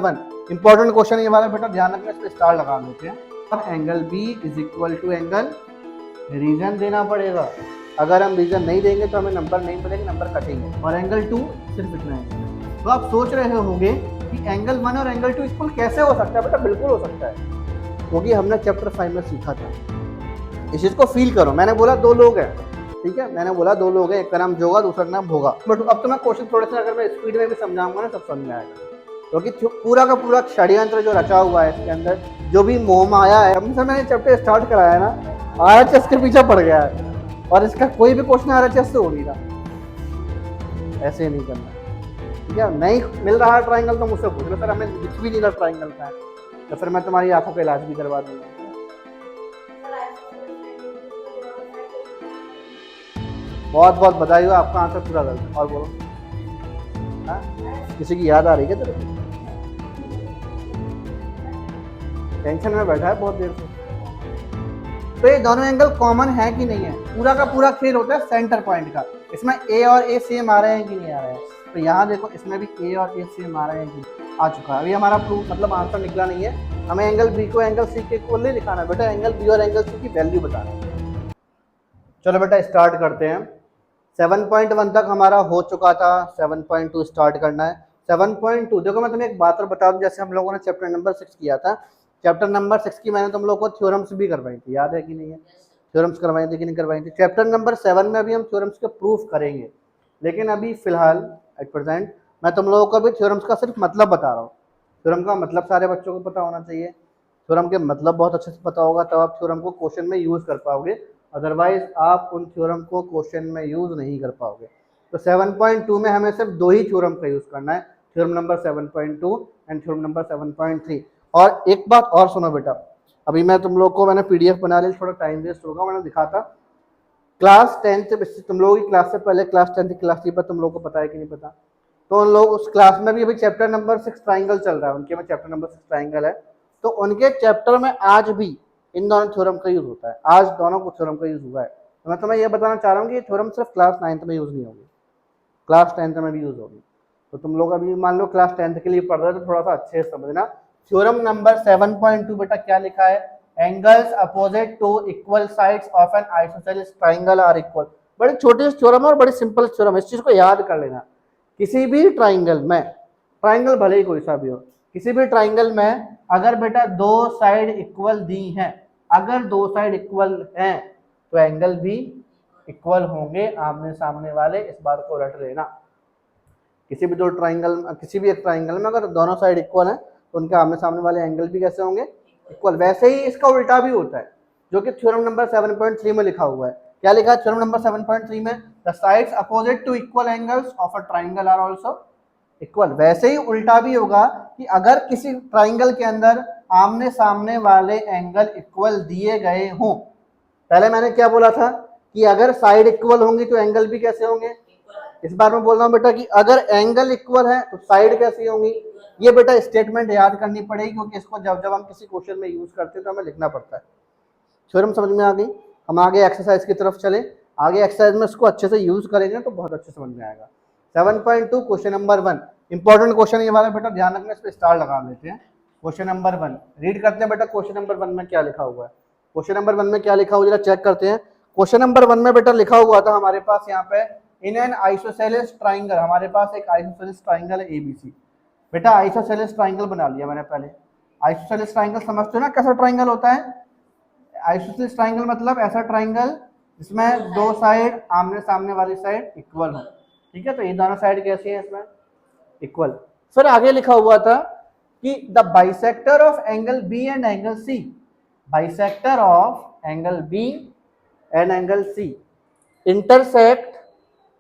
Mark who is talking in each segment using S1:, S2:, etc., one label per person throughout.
S1: One important question ये वाला बेटा ध्यान रखना, इस पे स्टार लगा देते हैं। अब angle B is equal to angle, reason देना पड़ेगा। अगर हम रीजन नहीं देंगे तो हमें नंबर नहीं मिलेंगे, नंबर कटेंगे। और एंगल टू सिर्फ इतना है। तो आप सोच रहे होंगे कि एंगल वन और एंगल टू इक्वल कैसे हो सकता है? बेटा बिल्कुल हो सकता है, क्योंकि हमने चैप्टर 5 में सीखा था। इस चीज को फील करो। मैंने बोला दो लोग हैं, ठीक है, मैंने बोला दो लोग हैं, एक का नाम जोगा, दूसरा का नाम भोगा। बट अब तो मैं क्वेश्चन थोड़े से अगर मैं स्पीड में भी समझाऊंगा ना सब समझ में आएगा, क्योंकि पूरा का पूरा षड्यंत्र जो रचा हुआ है इसके अंदर, जो भी मोह माया है, हमसे मैंने चैप्टर स्टार्ट कराया ना, आरएचएस के पीछे पड़ गया है और इसका कोई भी क्वेश्चन आरएचएस से हो नहीं रहा। ऐसे नहीं करना, ठीक है। नहीं मिल रहा है ट्राइंगल तो मुझसे पूछ लो, सर हमें दिख भी नहीं रहा ट्राइंगल का है, तो फिर मैं तुम्हारी आंखों का इलाज भी करवा दूंगा। बहुत बहुत बधाई हो, आपका आंसर पूरा गलत है। और बोलो, किसी की याद आ रही है तेरे को? टेंशन में बैठा है बहुत देर से। तो ये दोनों एंगल कॉमन है कि नहीं है? पूरा का पूरा खेल होता है सेंटर पॉइंट का। इसमें ए और ए सेम आ रहे हैं कि नहीं आ रहे हैं? तो यहाँ देखो, इसमें भी ए और ए सेम आ रहे हैं कि आ चुका है। अभी हमारा प्रूफ मतलब आंसर निकला नहीं है। हमें एंगल बी को एंगल सी के इक्वल नहीं दिखाना बेटा, एंगल बी और एंगल सी की वैल्यू बताना है। चलो बेटा स्टार्ट करते हैं। 7.1 तक हमारा हो चुका था, 7.2 स्टार्ट करना है। 7.2 देखो, मैं तुम्हें एक बात और बता दूं, जैसे हम लोगों ने चैप्टर नंबर 6 किया था, चैप्टर नंबर 6 की मैंने तुम लोगों को थ्योरम्स भी करवाई थी, याद है कि नहीं है? थ्योरम्स करवाई थी कि नहीं करवाई थी? चैप्टर नंबर 7 में अभी हम थ्योरम्स के प्रूफ करेंगे, लेकिन अभी फिलहाल एट प्रेजेंट मैं तुम लोगों को अभी थ्योरम्स का सिर्फ मतलब बता रहा हूँ। थ्योरम का मतलब सारे बच्चों को पता होना चाहिए। थ्योरम के मतलब बहुत अच्छे से पता होगा, तब आप थ्योरम को क्वेश्चन में यूज कर पाओगे, अदरवाइज आप उन थ्योरम को क्वेश्चन में यूज नहीं कर पाओगे। तो 7.2 में हमें सिर्फ दो ही थ्योरम का यूज करना है, theorem number 7.2 and theorem number 7.3। और एक बात और सुनो बेटा, अभी मैं तुम लोग को मैंने पीडीएफ बना ली, थोड़ा टाइम वेस्ट होगा, मैंने दिखा था क्लास 10 तुम लोगों की क्लास से पहले क्लास 10 की क्लास थी, पर तुम लोग को पता है कि नहीं पता? तो उन लोग उस क्लास में भी अभी चैप्टर नंबर 6 ट्राइंगल चल रहा है, उनके में चैप्टर नंबर 6 ट्राइंगल है। तो उनके चैप्टर में आज भी इन दोनों थ्योरम का यूज होता है, आज दोनों को थ्योरम का यूज हुआ है। तो मैं तुम्हें यह बताना चाह रहा हूँ कि ये थ्योरम सिर्फ क्लास 9th में यूज नहीं होगी, क्लास 10th में भी यूज होगी। तो तुम लोग अभी मान लो क्लास 10th के लिए पढ़ रहे हो तो थोड़ा सा अच्छे से समझना। थ्योरम नंबर 7.2 बेटा क्या लिखा है? Angles opposite to equal sides of an isosceles triangle are equal. बड़ी छोटी थ्योरम है और बड़ी सिंपल थ्योरम है, इस चीज को याद कर लेना। किसी भी ट्राइंगल में, ट्राइंगल भले ही कोई सा भी हो, किसी भी ट्राइंगल में अगर बेटा दो साइड इक्वल दी हैं, अगर दो साइड इक्वल हैं तो एंगल भी इक्वल होंगे, आमने सामने वाले, इस बात को रट लेना। किसी भी दो ट्राइंगल, किसी भी एक ट्राइंगल में अगर दोनों साइड इक्वल हैं तो उनके आमने सामने वाले एंगल भी कैसे होंगे? इक्वल। वैसे ही इसका उल्टा भी होता है, जो कि थ्योरम नंबर 7.3 में लिखा हुआ है। क्या लिखा है थ्योरम नंबर 7.3 में? The sides opposite to equal angles of a triangle are also equal. वैसे ही उल्टा भी होगा कि अगर किसी ट्राइंगल के अंदर आमने सामने वाले एंगल इक्वल दिए गए हों, पहले मैंने क्या बोला था कि अगर साइड इक्वल होंगी तो एंगल भी कैसे होंगे? इस बार मैं बोल रहा हूँ बेटा कि अगर एंगल इक्वल है तो साइड कैसी होंगी? ये बेटा स्टेटमेंट याद करनी पड़ेगी, क्योंकि इसको जब जब हम किसी क्वेश्चन में यूज करते हैं तो हमें लिखना पड़ता है। थ्योरम समझ में आ गई? हम आगे एक्सरसाइज की तरफ चले। आगे एक्सरसाइज में इसको अच्छे से यूज करेंगे तो बहुत अच्छे समझ में आएगा। 7.2 क्वेश्चन नंबर 1 इंपॉर्टेंट क्वेश्चन ये वाला बेटा ध्यान रखना, इस पे स्टार लगा लेते हैं। क्वेश्चन नंबर 1 रीड करते हैं बेटा। क्वेश्चन नंबर 1 में क्या लिखा हुआ है? क्वेश्चन नंबर 1 में क्या लिखा हुआ है जरा चेक करते हैं। क्वेश्चन नंबर 1 में बेटा लिखा हुआ था हमारे पास यहाँ पे, इन एन आइसोसेलेस ट्राइंगल, हमारे पास एक आइसोसेलेस ट्राइंगल है एबीसी। बेटा आइसोसेलेस ट्राइंगल बना लिया मैंने पहले। आइसोसेलेस ट्राइंगल समझते हो ना कैसा ट्राइंगल होता है? आइसोसेलेस ट्राइंगल मतलब ऐसा ट्राइंगल जिसमें दो साइड आमने सामने वाली साइड इक्वल हो, ठीक है। तो ये दोनों साइड कैसी है इसमें? इक्वल। फिर आगे लिखा हुआ था कि the bisector of angle B and angle C, bisector of angle B and angle C intersect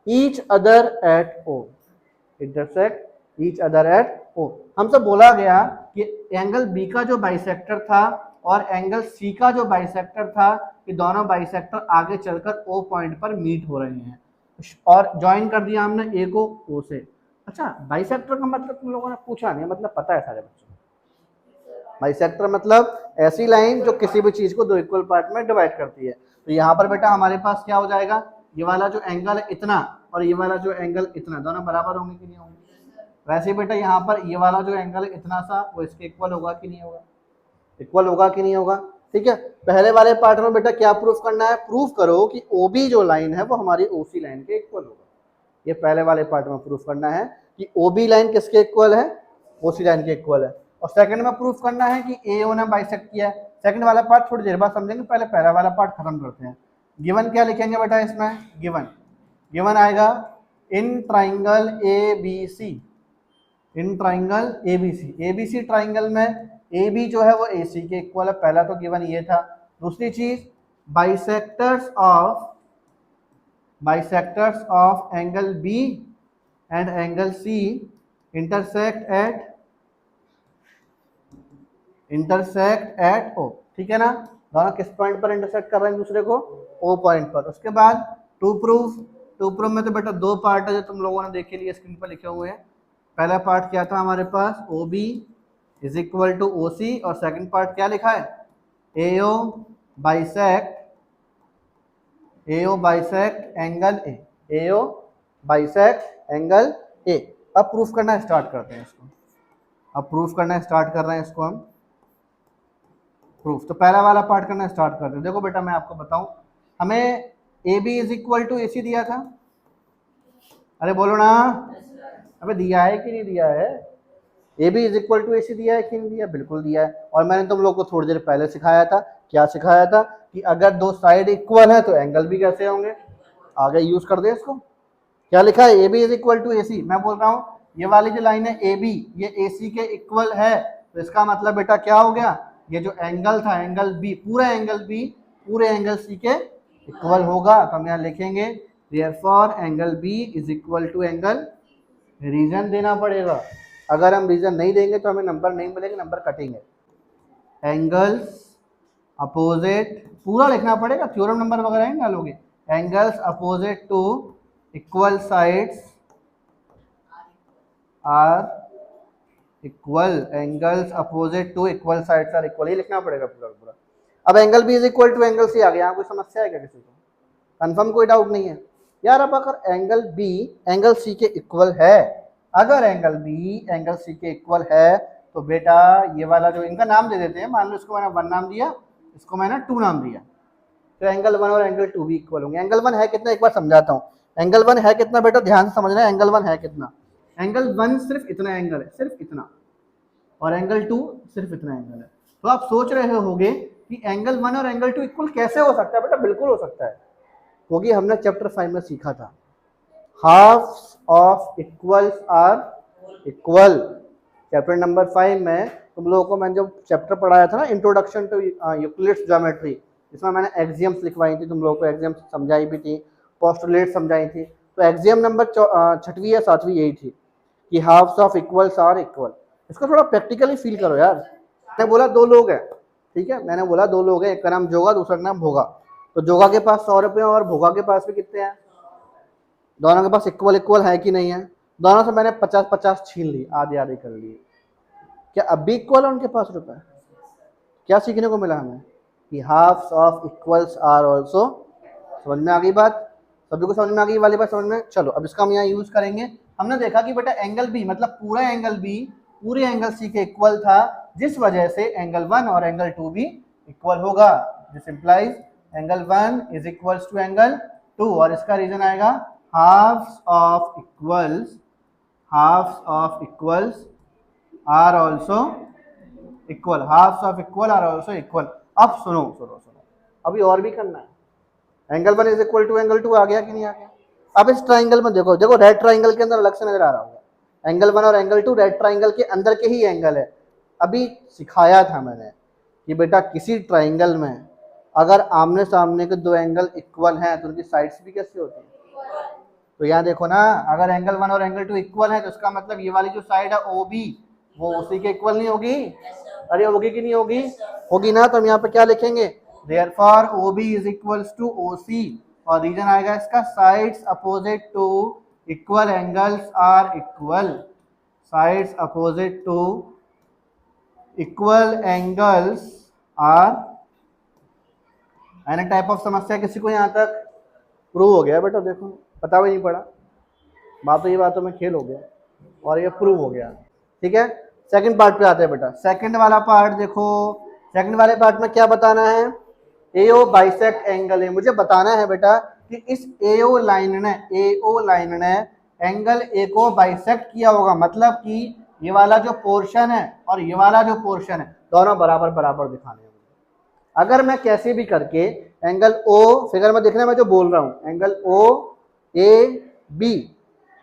S1: each other at O, intersect each other at O. हमसे बोला गया कि एंगल बी का जो बाइसेक्टर था और एंगल सी का जो बाइसेक्टर था, कि दोनों बाइसेक्टर आगे चलकर ओ पॉइंट पर मीट हो रहे हैं, और ज्वाइन कर दिया हमने ए को ओ से। अच्छा, बाइसेक्टर का मतलब तुम लोगों ने पूछा नहीं, मतलब पता है सारे बच्चों को। बाइसेक्टर मतलब ऐसी लाइन जो किसी भी चीज को दो इक्वल पार्ट में डिवाइड करती है। तो यहाँ पर बेटा हमारे पास क्या हो जाएगा? ये वाला जो एंगल है इतना और ये वाला जो एंगल इतना, दोनों बराबर होंगे कि नहीं होंगे? वैसे बेटा यहाँ पर ये वाला जो एंगल है इतना सा, वो इसके इक्वल होगा कि नहीं होगा, इक्वल होगा कि नहीं होगा। ठीक है, पहले वाले पार्ट में बेटा क्या प्रूफ करना है, प्रूफ करो कि ओबी जो लाइन है वो हमारी ओसी लाइन के इक्वल होगा। ये पहले वाले पार्ट में प्रूफ करना है कि ओबी लाइन किसके इक्वल है, ओसी लाइन के इक्वल है। और सेकंड में प्रूफ करना है कि एओ ने बाइसेक्ट किया है। सेकंड वाला पार्ट थोड़ी देर बाद समझेंगे, पहले पहला वाला पार्ट खत्म करते हैं। गिवन क्या लिखेंगे बेटा इसमें, गिवन आएगा in triangle A B C, in triangle ABC triangle में ए बी जो है वो ए सी के इक्वल है, पहला तो गिवन ये था। दूसरी चीज bisectors of angle B and angle C intersect at O. ठीक है ना, दोनों किस पॉइंट पर इंटरसेक्ट कर रहे हैं दूसरे को, ओ पॉइंट पर। उसके बाद टू प्रूफ में तो बेटा दो पार्ट है जो तुम लोगों ने देखे लिए, स्क्रीन पर लिखे हुए हैं। पहला पार्ट क्या था हमारे पास, O B is equal to O C, और सेकंड पार्ट क्या लिखा है, AO bisect angle A, AO bisect angle A. अब प्रूफ करना स्टार्ट करते हैं इसको, अब प्रूफ करना स्टार्ट कर रहे हैं इसको हम प्रूफ। तो पहला वाला पार्ट करना स्टार्ट करते हैं। देखो बेटा मैं आपको बताऊं, हमें A B is equal to A C दिया था, अरे बोलो ना, अबे दिया है कि नहीं दिया है, A B is equal to A C दिया है कि नहीं दिया, बिल्कुल दिया है। और मैंने तुम लोग को थोड़ी देर पहले सिखाया था, क्या सिखाया था, कि अगर दो साइड इक्वल है तो एंगल भी कैसे होंगे, आगे यूज कर दे इसको। क्या लिखा है, A B is equal to A C. मैं बोल रहा हूँ ये वाली जो लाइन है ए बी, ये ए सी के इक्वल है, तो इसका मतलब बेटा क्या हो गया, ये जो एंगल था एंगल बी, पूरे एंगल सी के इक्वल होगा। तो हम यहाँ लिखेंगे therefore angle B is equal to angle, reason देना पड़ेगा, अगर हम रीजन नहीं देंगे तो हमें नंबर नहीं मिलेंगे, नंबर कटेंगे। एंगल्स अपोजिट, पूरा लिखना पड़ेगा, थ्योरम नंबर वगैरह नहीं डालोगे। Angles opposite to equal sides are equal, angles opposite to equal sides are equal, ये लिखना पड़ेगा पूरा। अब angle B is equal to angle C आ गया, यहाँ कोई समस्या है क्या किसी को, कंफर्म कोई डाउट नहीं है यार। अब अगर एंगल बी एंगल सी के इक्वल है, अगर एंगल बी एंगल सी के इक्वल है, तो बेटा ये वाला जो इनका नाम दे देते हैं, मान लो इसको मैंने 1 नाम दिया, इसको मैंने 2 नाम दिया, तो एंगल 1 और एंगल 2 भी इक्वल होंगे। एंगल 1 है कितना, एक बार समझाता हूँ। एंगल 1 है कितना बेटा, ध्यान से समझना है, एंगल 1 है कितना, एंगल 1 सिर्फ इतना एंगल है, सिर्फ इतना, और एंगल 2 सिर्फ इतना एंगल है। तो आप सोच रहे होगे कि एंगल 1 और एंगल 2 इक्वल कैसे हो सकता है, बेटा बिल्कुल हो सकता है, क्योंकि हमने चैप्टर 5 में सीखा था, halves of equals are equal. Chapter number 5 में तुम लोगों को मैंने जो चैप्टर पढ़ाया था ना, इंट्रोडक्शन टू यूक्लिड्स ज्योमेट्री, इसमें मैंने एक्सियम्स लिखवाई थी, तुम लोगों को एक्सियम्स समझाई भी थी, पोस्टुलेट समझाई थी। तो एक्सियम नंबर 6वीं या 7वीं यही थी कि halves of equals are equal. इसको थोड़ा प्रैक्टिकली फील करो यार। मैंने बोला 2 लोग हैं, ठीक है, मैंने बोला 2 लोग हैं, एक का नाम जोगा, दूसरा का नाम भोगा। तो जोगा के पास 100 रुपये और भोगा के पास भी कितने हैं, दोनों के पास इक्वल है कि नहीं है, दोनों से मैंने 50-50 छीन ली, आधे आधे कर लिए, क्या अब भी इक्वल है उनके पास रुपए। क्या सीखने को मिला हमें कि halves of equals are also. समझ में आ गई बात, सभी को समझ में आ गई वाली बात, समझ में। चलो अब इसका हम यहाँ यूज करेंगे। हमने देखा कि बेटा एंगल बी मतलब पूरा एंगल बी पूरे एंगल सी के इक्वल था, जिस वजह से एंगल 1 और एंगल 2 भी इक्वल होगा। This implies angle 1 is equals to angle 2, और इसका रीजन आएगा halves of equals are also equal, halves of equal are also equal। अब सुनो, अभी और भी करना है। Angle 1 is equal to angle 2 आ गया कि नहीं आ गया। अब इस ट्राइंगल में देखो, रेड ट्राइंगल के अंदर अलग से नजर आ रहा होगा, एंगल 1 और एंगल 2 रेड ट्राइंगल के अंदर के ही एंगल है। अभी सिखाया था मैंने कि बेटा किसी ट्राइंगल में अगर आमने सामने के 2 एंगल इक्वल हैं तो उनकी साइड्स भी कैसे होती है। तो यहाँ देखो ना, अगर एंगल 1 और एंगल 2 इक्वल है तो इसका मतलब ये वाली जो साइड है OB वो उसी के इक्वल नहीं होगी। अरे होगी कि नहीं होगी, होगी ना। तो हम यहाँ पे क्या लिखेंगे, therefore OB is equals to OC, और रीजन आएगा इसका sides opposite to equal angles are equal, sides opposite to equal angles are. Any type of समस्या किसी को यहाँ तक प्रूव हो गया बेटा, देखो पता भी नहीं पड़ा, बातों ही बातों में खेल हो गया। और ये प्रूव हो गया। ठीक है, सेकंड पार्ट पे आते हैं बेटा। सेकंड वाला पार्ट देखो, सेकंड वाले पार्ट में क्या बताना है, एओ बाइसेक्ट एंगल है। मुझे बताना है बेटा कि इस एओ लाइन ने एंगल ए को बाइसेक्ट किया होगा, मतलब कि ये वाला जो पोर्शन है और ये वाला जो पोर्शन है दोनों बराबर बराबर दिखाने हैं। अगर मैं कैसे भी करके एंगल ओ, फिगर में देखना मैं जो बोल रहा हूं, angle O A B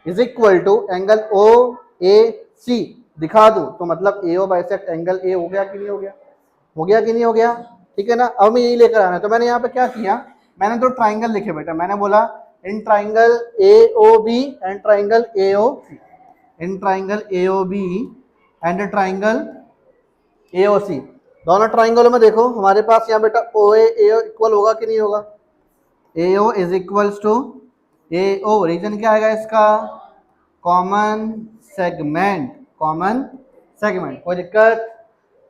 S1: is equal to angle O A C दिखा दूं, तो मतलब एओ बाइसेक्ट एंगल ए हो गया कि नहीं हो गया, हो गया कि नहीं हो गया। ठीक है ना, अब मैं यही लेकर आना है। तो मैंने यहाँ पे क्या किया, मैंने तो ट्राइंगल लिखे बेटा, मैंने बोला in triangle A O B and triangle A O C, in triangle A O B and triangle A O C. दोनों ट्राइंगलों में देखो हमारे पास यहाँ बेटा ओ ए इक्वल होगा कि नहीं होगा, A O is equals to A O, reason क्या आएगा इसका, कॉमन सेगमेंट, कॉमन सेगमेंट, कोई दिक्कत।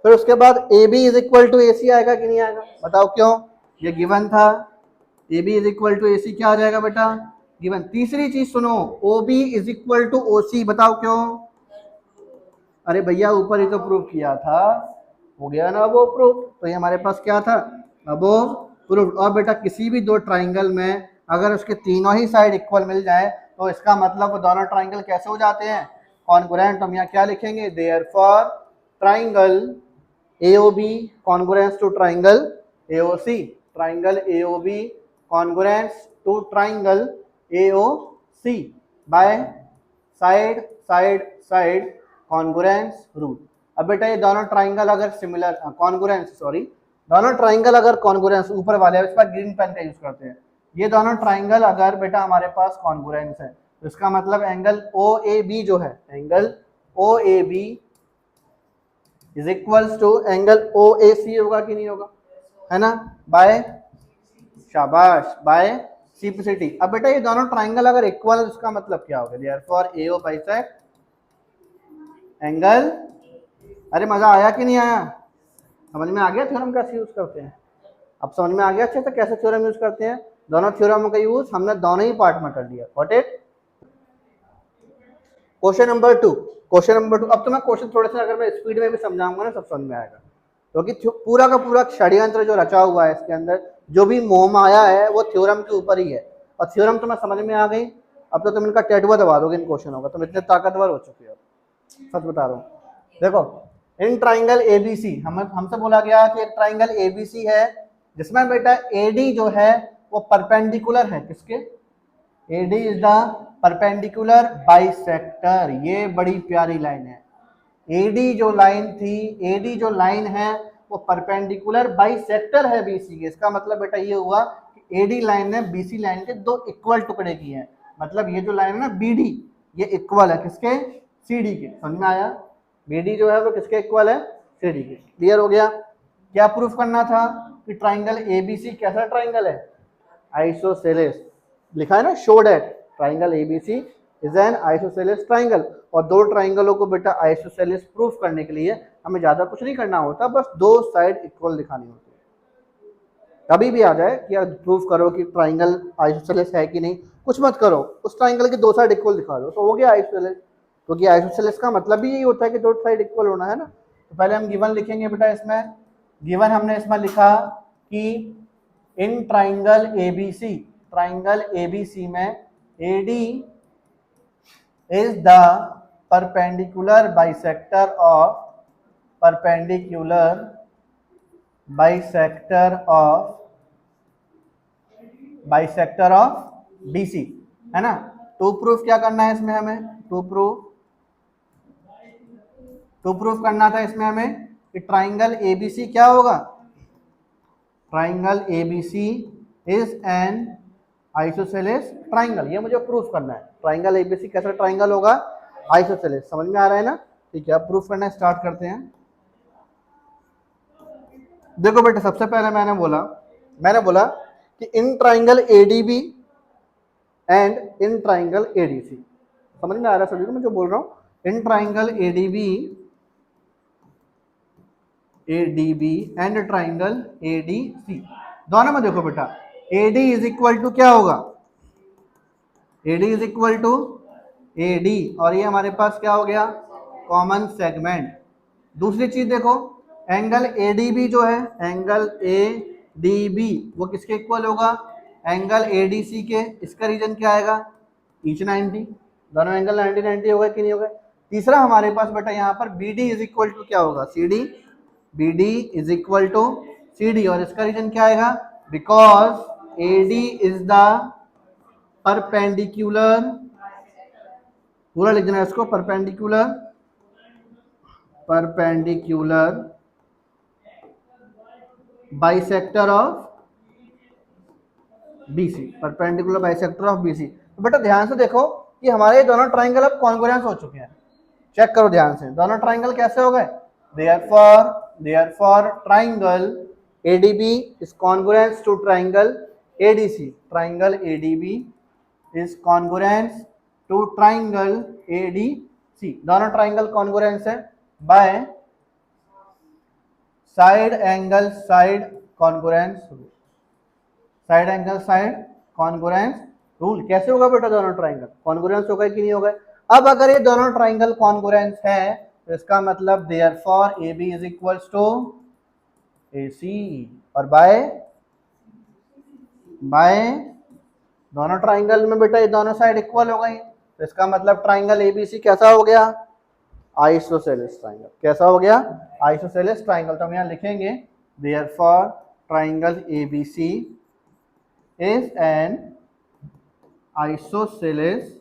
S1: फिर उसके बाद A B is equal to A C आएगा कि नहीं आएगा, बताओ क्यों, ये गिवन था। A B is equal to A C क्या आ जाएगा बेटा, गिवन। तीसरी चीज सुनो, O B is equal to O C, बताओ क्यों, अरे भैया ऊपर ही तो प्रूव किया था, हो गया ना वो प्रूफ, तो ये हमारे पास क्या था, अब वो प्रूफ। और बेटा किसी भी दो ट्राइंगल में अगर उसके तीनों ही साइड इक्वल मिल जाए तो इसका मतलब वो दोनों ट्राइंगल कैसे हो जाते हैं, कॉन्ग्रुएंट। हम यहाँ क्या लिखेंगे, therefore triangle AOB congruence to triangle AOC, triangle AOB congruence to triangle AOC by side side side congruence rule। अब बेटा ये दोनों ट्राइंगल अगर सिमिलर कॉन्ग्रुएंस, सॉरी, दोनों ट्राइंगल अगर कॉन्ग्रुएंस, ऊपर वाले इस पर ग्रीन पेन का यूज करते हैं, ये दोनों ट्राइंगल अगर बेटा हमारे पास कॉन्ग्रुएंस है तो इसका मतलब एंगल OAB जो है, angle OAB is equals to angle OAC होगा कि नहीं होगा, है ना, बाय, शाबाश, बाय सिंपलिसिटी। अब बेटा ये दोनों ट्राइंगल अगर इक्वल, इसका मतलब क्या होगा, देयरफॉर AO बाइसेक्ट एंगल, अरे मजा आया कि नहीं आया, समझ में आ गया थ्योरम कैसे यूज करते हैं, अब समझ में आ गया अच्छे से कैसे थ्योरम यूज करते हैं। दोनों थ्योरमों का यूज हमने दोनों ही पार्ट में कर लिया, got it. Question number 2, question number 2। अब तो मैं क्वेश्चन थोड़े से अगर मैं स्पीड में भी समझाऊंगा ना सब समझ में आएगा, क्योंकि पूरा का पूरा षड्यंत्र जो रचा हुआ है इसके अंदर, जो भी मोह माया है वो थ्योरम के ऊपर ही है। और थ्योरम तो मैं समझ में आ गई, अब तो तुम इनका टेटुआ दबा दोगे इन क्वेश्चनों का, तुम इतने ताकतवर हो चुके हो, सच बता रहा हूँ। देखो इन ट्राइंगल एबीसी, हमसे बोला गया कि एक ट्राइंगल एबीसी है जिसमें बेटा एडी जो है वो परपेंडिकुलर है किसके, AD is the perpendicular bisector. ये बड़ी प्यारी लाइन है, एडी जो लाइन थी, एडी जो लाइन है वो परपेंडिकुलर बाइसेक्टर है बीसी के। इसका मतलब बेटा ये हुआ कि एडी लाइन ने बीसी लाइन के दो इक्वल टुकड़े किए हैं, मतलब ये जो लाइन है ना बीडी, ये इक्वल है किसके, सीडी के। समझ में आया, बीडी जो है वो किसके इक्वल है, सीडी के। क्लियर हो गया। क्या प्रूफ करना था कि ट्राइंगल एबीसी कैसा ट्राइंगल है, आइसोसेलेस, लिखा है ना, show that triangle ABC is an isosceles triangle. और दो ट्राइंगलों को बेटा आइसोसेलेस प्रूफ करने के लिए हमें ज्यादा कुछ नहीं करना होता, बस दो साइड इक्वल दिखानी होती है। कभी भी आ जाए कि यार प्रूफ करो कि ट्राइंगल आइसोसेलेस है कि नहीं, कुछ मत करो, उस ट्राइंगल के दो साइड इक्वल दिखा दो तो हो गया आइसोसेलेस। क्योंकि आइसोसेलेस का मतलब भी यही होता है कि दो साइड इक्वल होना है ना। तो पहले हम गिवन लिखेंगे बेटा, इसमें गिवन हमने इसमें लिखा कि in triangle ABC, triangle ABC में AD is the perpendicular bisector of, perpendicular bisector of BC, है ना। टू प्रूफ क्या करना है इसमें हमें, टू प्रूफ करना था इसमें हमें कि ट्राइंगल एबीसी क्या होगा, triangle ABC is an isosceles triangle, ये मुझे प्रूफ करना है। ट्राइंगल एबीसी कैसा ट्राइंगल होगा, आइसोसेलेस। समझ में आ रहा है ना, ठीक है। अब प्रूफ करना स्टार्ट करते हैं। देखो बेटा सबसे पहले मैंने बोला कि in triangle ADB and in triangle ADC, समझ में आ रहा है सभी को मैं जो बोल रहा हूं, in triangle ADB and triangle ADC, दोनों में देखो बेटा AD इज इक्वल टू क्या होगा, AD is equal to A D, और ये हमारे पास क्या हो गया, कॉमन सेगमेंट। दूसरी चीज देखो, एंगल ए डी बी जो है, एंगल ए डी बी वो किसके इक्वल होगा, एंगल ए डी सी के। इसका रीजन क्या आएगा, ईच 90, दोनों एंगल 90 90 होगा कि नहीं होगा। तीसरा हमारे पास बेटा यहाँ पर B D is equal to क्या होगा, C D, B D is equal to C D, और इसका रीजन क्या आएगा, because A D is the perpendicular, पूरा लिख देना इसको, perpendicular bisector of BC, perpendicular bisector of BC. तो बेटा ध्यान से देखो कि हमारे दोनों ट्राइंगल अब कॉन्ग्रुएंस हो चुके हैं। चेक करो ध्यान से, दोनों ट्राइंगल कैसे हो गए, therefore triangle ADB is congruence to triangle ADC, triangle ADB is congruence to triangle ADC, दोनों ट्राइंगल कॉन्ग्रुएंस है by side angle side congruence rule, side angle side congruence rule. कैसे होगा बेटा, दोनों ट्राइंगल कॉन्ग्रुएंस हो गए कि नहीं हो गए। अब अगर ये दोनों ट्राइंगल कॉन्ग्रुएंस है तो इसका मतलब therefore A B is equals to A C, और बाय दोनों ट्राइंगल में बेटा ये दोनों साइड इक्वल हो गई, तो इसका मतलब ट्राइंगल एबीसी कैसा हो गया, आइसोसेलेस ट्राइंगल। कैसा हो गया, आइसोसेलेस ट्राइंगल। तो हम यहाँ लिखेंगे therefore triangle ABC is an isosceles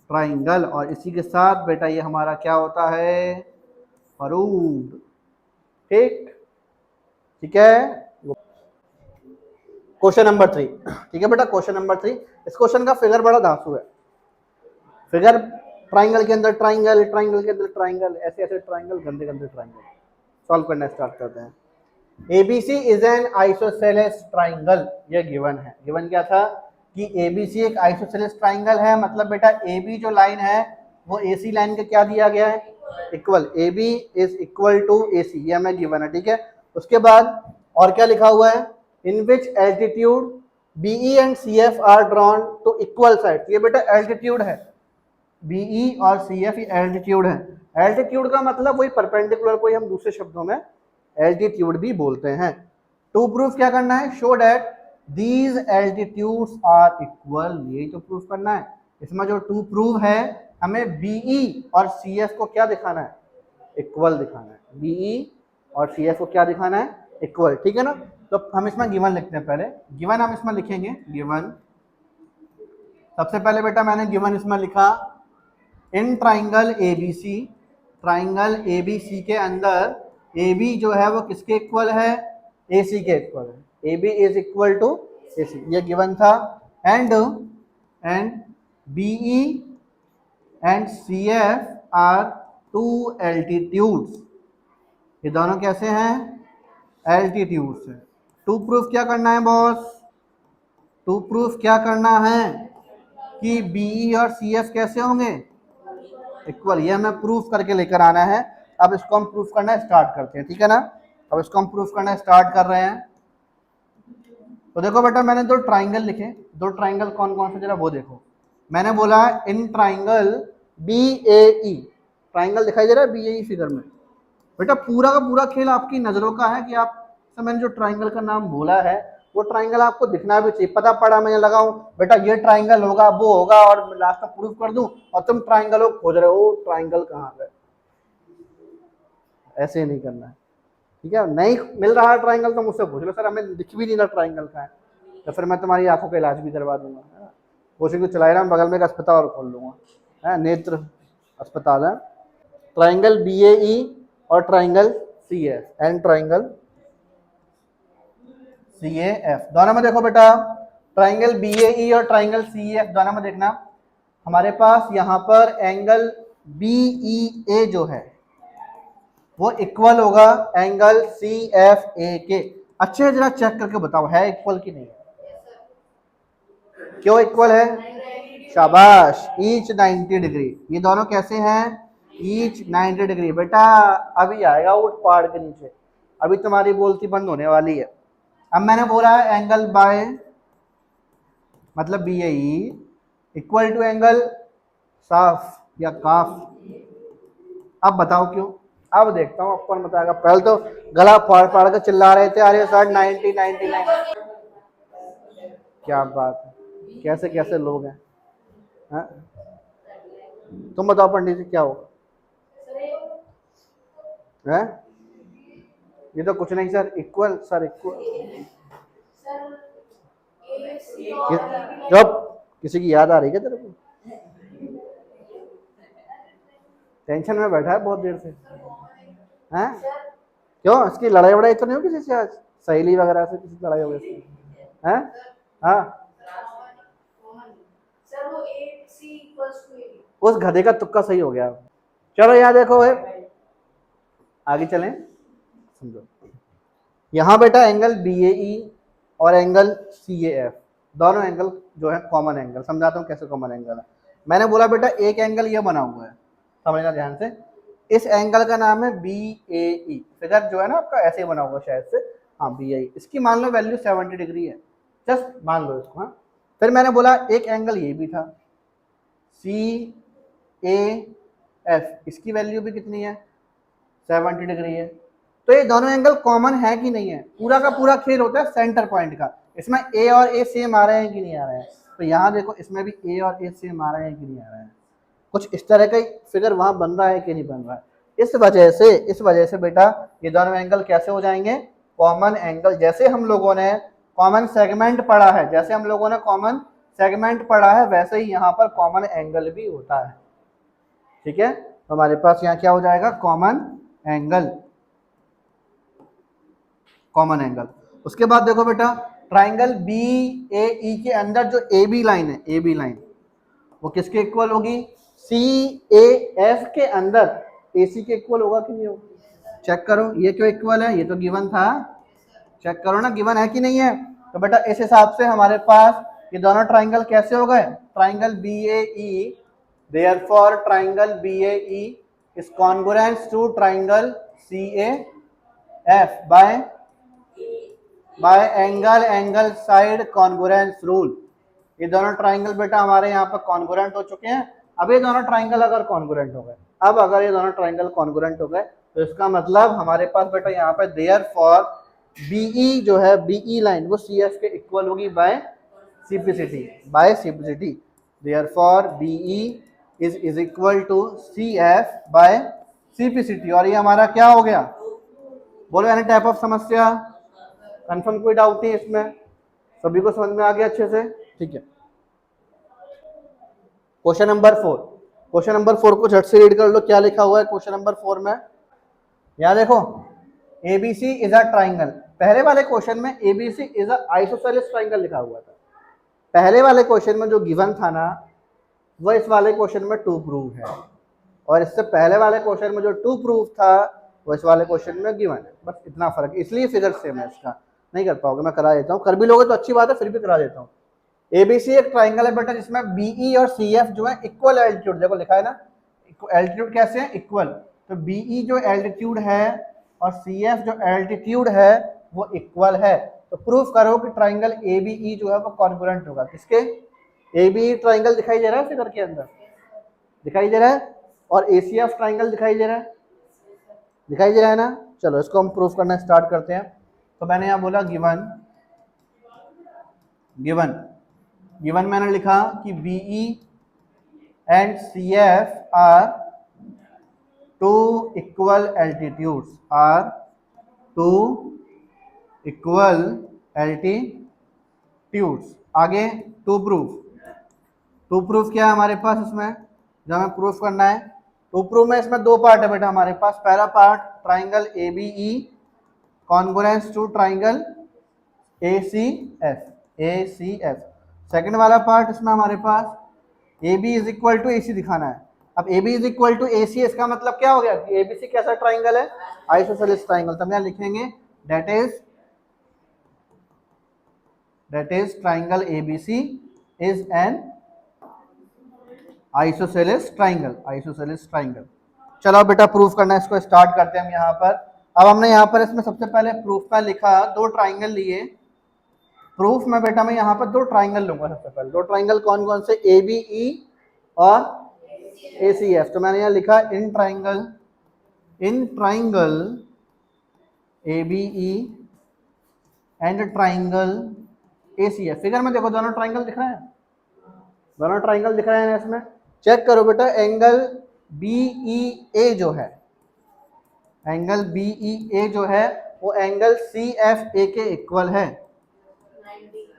S1: triangle, और इसी के साथ बेटा ये हमारा क्या होता है, प्रूव्ड। ठीक है। क्वेश्चन नंबर 3, ठीक है बेटा, क्वेश्चन नंबर 3, इस क्वेश्चन का फिगर बड़ा धांसू है। फिगर ट्राइंगल के अंदर ट्राइंगल, ट्राइंगल के अंदर ट्राइंगल, ऐसे ऐसे ट्राइंगल, गंदे गंदे ट्राइंगल। सॉल्व करना स्टार्ट करते हैं। ABC is an isosceles triangle, ये गिवन है। गिवन क्या था कि एबीसी एक आइसोसेलेस ट्राइंगल है, मतलब बेटा एबी जो लाइन है वो एसी लाइन के क्या दिया गया है, equal, AB is equal to AC, ये हमें गिवन है। ठीक है, उसके बाद और क्या लिखा हुआ है, in which altitude BE and CF are drawn to equal side. ये बेटा एल्टीट्यूड है, बीई और सीएफ एल्टीट्यूड है। एल्टीट्यूड का मतलब वही परपेंडिकुलर को हम दूसरे शब्दों में एल्टीट्यूड भी बोलते हैं। टू प्रूफ क्या करना है, show that these altitudes are equal, यही तो प्रूफ करना है। इसमें जो टू प्रूव है, हमें बीई और सीएफ को क्या दिखाना है, इक्वल दिखाना है। बीई और सीएफ को क्या दिखाना है, इक्वल। ठीक है ना, तो हम इसमें गिवन लिखते हैं। पहले गिवन हम इसमें लिखेंगे, गिवन सबसे पहले बेटा मैंने गिवन इसमें लिखा, इन ट्राइंगल एबीसी, ट्राइंगल एबीसी के अंदर AB जो है वो किसके इक्वल है, AC के इक्वल है। AB is equal to AC, ये गिवन था। And BE and CF are two altitudes, ये दोनों कैसे हैं, एल्टीट्यूड्स है। टू प्रूफ क्या करना है बॉस, टू प्रूफ क्या करना है कि BE और CF कैसे होंगे, इक्वल। ये हमें प्रूफ करके लेकर आना है। अब इसको हम प्रूफ करना स्टार्ट करते हैं। ठीक है ना, अब इसको हम प्रूफ करना स्टार्ट कर रहे हैं। तो देखो बेटा मैंने दो ट्राइंगल लिखे, दो ट्राइंगल कौन कौन से जरा वो देखो। मैंने बोला इन ट्राइंगल BAE, ट्राइंगल दिखाई दे रहा है BAE फिगर में। बेटा पूरा का पूरा खेल आपकी नजरों का है कि आप, तो मैंने जो ट्राइंगल का नाम बोला है वो ट्राइंगल आपको दिखना भी चाहिए। पता पड़ा मैं लगाऊं बेटा ये ट्राइंगल होगा वो होगा और लास्ट में प्रूफ कर दूं, और तुम ट्राइंगल खोज रहे हो ट्राइंगल कहाँ है। ऐसे नहीं करना है। ठीक है, नहीं मिल रहा है ट्राइंगल तो मुझसे पूछ लो, सर हमें दिख भी नहीं रहा ट्राइंगल का है, तो फिर मैं तुम्हारी आंखों का इलाज भी करवा दूंगा। कोशिश तो चला रहा हूँ, बगल में एक अस्पताल और खोल लूंगा, है नेत्र अस्पताल है। ट्राइंगल BAE और triangle CF and triangle CAF, दोनों में देखो बेटा, ट्राइंगल BAE और ट्राइंगल CF दोनों में देखना, हमारे पास यहाँ पर एंगल BEA जो है वो इक्वल होगा एंगल CFA के। अच्छे जरा चेक करके बताओ है इक्वल की नहीं, क्यों इक्वल है, शाबाश, ईच 90 डिग्री। ये दोनों कैसे हैं, ईच 90 डिग्री। बेटा अभी आएगा उठ पहाड़ के नीचे, अभी तुम्हारी बोलती बंद होने वाली है। अब मैंने बोला है एंगल बाय मतलब BAE इक्वल टू एंगल साफ या काफ। अब बताओ क्यों? अब देखता हूँ, कौन बताएगा। पहले तो गला फाड़ फाड़ के चिल्ला रहे थे, अरे सर 90 99। क्या बात है, कैसे कैसे लोग हैं, हैं? तुम बताओ पंडित जी क्या होगा? हैं? ये तो कुछ नहीं सर, इक्वल सर, इक्वल। जब किसी की याद आ रही है क्या तेरे को? टेंशन में बैठा है बहुत देर से, हैं? क्यों, इसकी लड़ाई वड़ाई तो नहीं हो किसी से आज? सहेली वगैरह से किसी लड़ाई हो गई इसकी? हैं? हाँ, उस गधे का तुक्का सही हो गया। चलो यहाँ देखो है, आगे चलें, समझो। यहाँ बेटा एंगल BAE और एंगल CAF, दोनों एंगल जो है कॉमन एंगल। समझाता हूँ कैसे कॉमन एंगल है। मैंने बोला बेटा एक एंगल ये बना हुआ है, समझना ध्यान से। इस एंगल का नाम है BAE। फिगर जो है ना आपका ऐसे ही बना हुआ शायद से, हाँ BAE। इसकी मान लो वैल्यू 70 डिग्री है, जस्ट मान लो इसको। हाँ, फिर मैंने बोला एक एंगल ये भी था CAF, इसकी वैल्यू भी कितनी है? 70 डिग्री है। तो ये दोनों एंगल कॉमन है कि नहीं है? पूरा का पूरा खेल होता है सेंटर पॉइंट का। इसमें A और A सेम आ रहे हैं कि नहीं आ रहे हैं? तो यहाँ देखो, इसमें भी A और A सेम आ रहे हैं कि नहीं आ रहे हैं? कुछ इस तरह का फिगर वहां बन रहा है कि नहीं बन रहा है? इस वजह से बेटा ये दोनों एंगल कैसे हो जाएंगे? Common angle. जैसे हम लोगों ने कॉमन सेगमेंट पढ़ा है, वैसे ही यहाँ पर कॉमन एंगल भी होता है। ठीक है, तो हमारे पास यहाँ क्या हो जाएगा? Common angle. उसके बाद देखो बेटा, ट्राइंगल BAE के अंदर जो AB लाइन है, AB लाइन वो किसके इक्वल होगी? CAF के अंदर AC के इक्वल होगा कि नहीं होगा? चेक करो, ये क्यों इक्वल है? ये तो गिवन था, चेक करो ना गिवन है कि नहीं है। तो बेटा इस हिसाब से हमारे पास ये दोनों ट्राइंगल कैसे हो गए? Triangle BAE, therefore triangle BAE is congruent to triangle CAF by angle side congruence rule. ये दोनों ट्राइंगल बेटा हमारे यहाँ पर कॉन्ग्रुएंट हो चुके हैं। अब ये दोनों ट्राइंगल अगर कॉन्ग्रुएंट हो गए, तो इसका मतलब हमारे पास बेटा यहाँ पे देयरफॉर BE जो है, BE लाइन वो CF के इक्वल होगी by simplicity. Therefore BE is equal to CF by simplicity. और ये हमारा क्या हो गया? बोलो एनी टाइप ऑफ समस्या, कंफर्म कोई डाउट नहीं इसमें? सभी को समझ में आ गया अच्छे से? ठीक है। क्वेश्चन नंबर 4 को झट से रीड कर लो, क्या लिखा हुआ है क्वेश्चन नंबर 4 में। यहाँ देखो, ABC इज अ ट्राइंगल। पहले वाले क्वेश्चन में ABC is a isosceles triangle लिखा हुआ था। पहले वाले क्वेश्चन में जो गिवन था ना, वो इस वाले क्वेश्चन में टू प्रूव है, और इससे पहले वाले क्वेश्चन में जो टू प्रूव था वो इस वाले क्वेश्चन में गिवन है। बस इतना फर्क, इसलिए फिगर सेम है। इसका नहीं कर पाओगे, मैं करा देता हूँ। कर भी लोगे तो अच्छी बात है, फिर भी करा देता हूँ। ABC एक ट्राइंगल है बेटा जिसमें BE और CF जो है इक्वल एल्टीट्यूड, देखो लिखा है ना, एल्टीट्यूड कैसे है? इक्वल। तो BE जो एल्टीट्यूड है और CF जो एल्टीट्यूड है वो इक्वल है। तो प्रूफ करो कि ट्राइंगल ABE जो है वो कॉन्ग्रुएंट होगा किसके? ABE ट्राइंगल दिखाई दे रहा है फिगर के अंदर, दिखाई दे रहा है, और ACF ट्राइंगल दिखाई दे रहा है ना। चलो इसको हम प्रूफ करना स्टार्ट करते हैं। तो मैंने यहाँ बोला गिवन मैंने लिखा कि BE and CF are two equal altitudes. आगे टू प्रूफ क्या है हमारे पास इसमें, जो हमें प्रूफ करना है? टू प्रूफ में इसमें दो पार्ट है बेटा हमारे पास। पहला part triangle ABE congruence to triangle ACF। Second वाला पार्ट इसमें हमारे पास AB is equal to AC दिखाना है। अब AB is equal to AC, इसका मतलब क्या हो गया कि ABC कैसा ट्राइंगल है? Isosceles triangle. तो हम यहाँ लिखेंगे that is triangle ABC is N isosceles triangle. चलो बेटा प्रूफ करना, इसको स्टार्ट करते हैं हम यहाँ पर। अब हमने यहाँ पर इसमें सबसे पहले प्रूफ में लिखा, दो ट्राइंगल लिए। प्रूफ में बेटा मैं यहाँ पर दो ट्राइंगल लूंगा। सबसे पहले दो ट्राइंगल कौन कौन से? ABE और ACF। तो मैंने यहाँ लिखा in triangle ABE and triangle ACF। Figure में देखो दोनों ट्राइंगल दिख रहे हैं, दोनों ट्राइंगल दिख रहे हैं इसमें। चेक करो बेटा, एंगल BEA जो है, एंगल BEA जो है वो एंगल CFA के इक्वल है,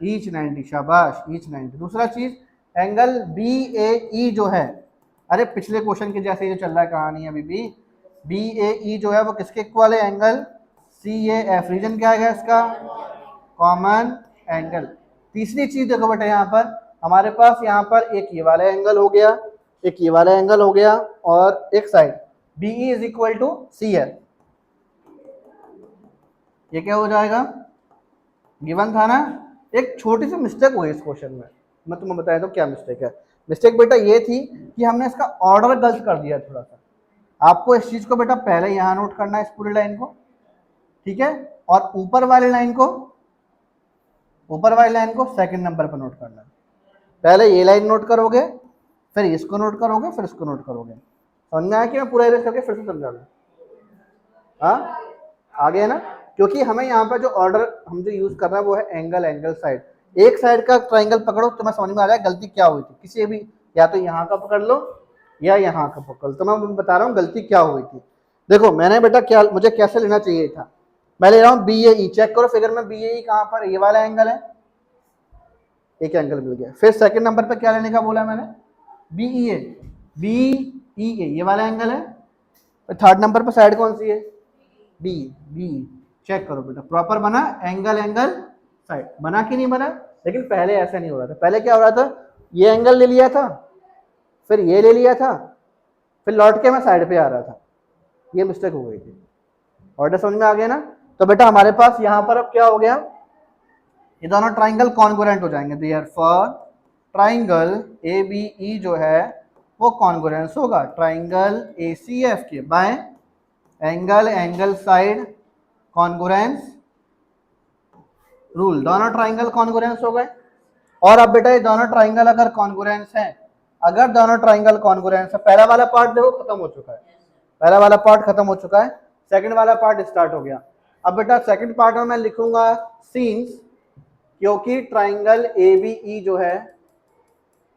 S1: ईच 90। शाबाश, ईच 90। दूसरा चीज एंगल BAE जो है, अरे पिछले क्वेश्चन के जैसे ये चल रहा है कहानी अभी भी। BAE जो है वो किसके इक्वल है? Angle CAF। रीजन क्या है इसका? Common angle. तीसरी चीज देखो बेटा, यहाँ पर हमारे पास यहाँ पर एक ये वाला एंगल हो गया, एक ये वाला एंगल हो गया, और एक side BE is equal to CF। ये क्या हो जाएगा? गिवन था ना। एक छोटी सी मिस्टेक हुई इस क्वेश्चन में, मैं तुम्हें बताया तो क्या मिस्टेक है। मिस्टेक बेटा ये थी कि हमने इसका ऑर्डर गलत कर दिया थोड़ा सा। आपको इस चीज को बेटा पहले यहाँ नोट करना है, इस पूरी लाइन को, ठीक है, और ऊपर वाली लाइन को सेकंड नंबर पर नोट करना है। पहले ये लाइन नोट करोगे, फिर इसको नोट करोगे, फिर इसको नोट करोगे। समझ में आया कि मैं पूरा इरेज करके फिर से समझा दूं? हाँ, आ गया ना? क्योंकि हमें यहाँ पर जो ऑर्डर हम जो यूज कर रहे हैं वो है एंगल साइड। एक साइड का ट्राइंगल पकड़ो तो मैं समझ में आ जाए गलती क्या हुई थी। किसी भी, या तो यहाँ का पकड़ लो या यहाँ का पकड़ लो, तो मैं बता रहा हूँ गलती क्या हुई थी। देखो मैंने बेटा क्या, मुझे कैसे लेना चाहिए था, मैं ले रहा हूँ BAE। चेक करो फिगर में BAE कहाँ पर, ये वाला एंगल है, एक एंगल मिल गया। फिर सेकंड नंबर पे क्या लेने का बोला मैंने? BEA, ये वाला एंगल है। थर्ड नंबर पे साइड कौन सी है? BE। चेक करो बेटा, प्रॉपर बना एंगल साइड, बना कि नहीं बना? लेकिन पहले ऐसा नहीं हो रहा था। पहले क्या हो रहा था, ये एंगल ले लिया था, फिर ये ले लिया था, फिर लौट के मैं साइड पे आ रहा था। ये मिस्टेक हो गई थी। ऑर्डर समझ में आ गया ना? तो बेटा हमारे पास यहाँ पर अब क्या हो गया, ये दोनों ट्राइंगल कॉन्ग्रुएंट हो जाएंगे। देयरफॉर ट्राइंगल ABE जो है वो कॉन्ग्रुएंस होगा ट्राइंगल ACF के bye angle side congruence rule. दोनों ट्राइंगल कॉन्ग्रुएंस हो गए। और अब बेटा ये दोनों ट्राइंगल अगर कॉन्ग्रुएंस है, पहला वाला पार्ट देखो खत्म हो चुका है, पहला वाला पार्ट खत्म हो चुका है, सेकंड वाला पार्ट स्टार्ट हो गया। अब बेटा सेकंड पार्ट में मैं लिखूंगा सीन्स, क्योंकि ट्राइंगल ABE जो है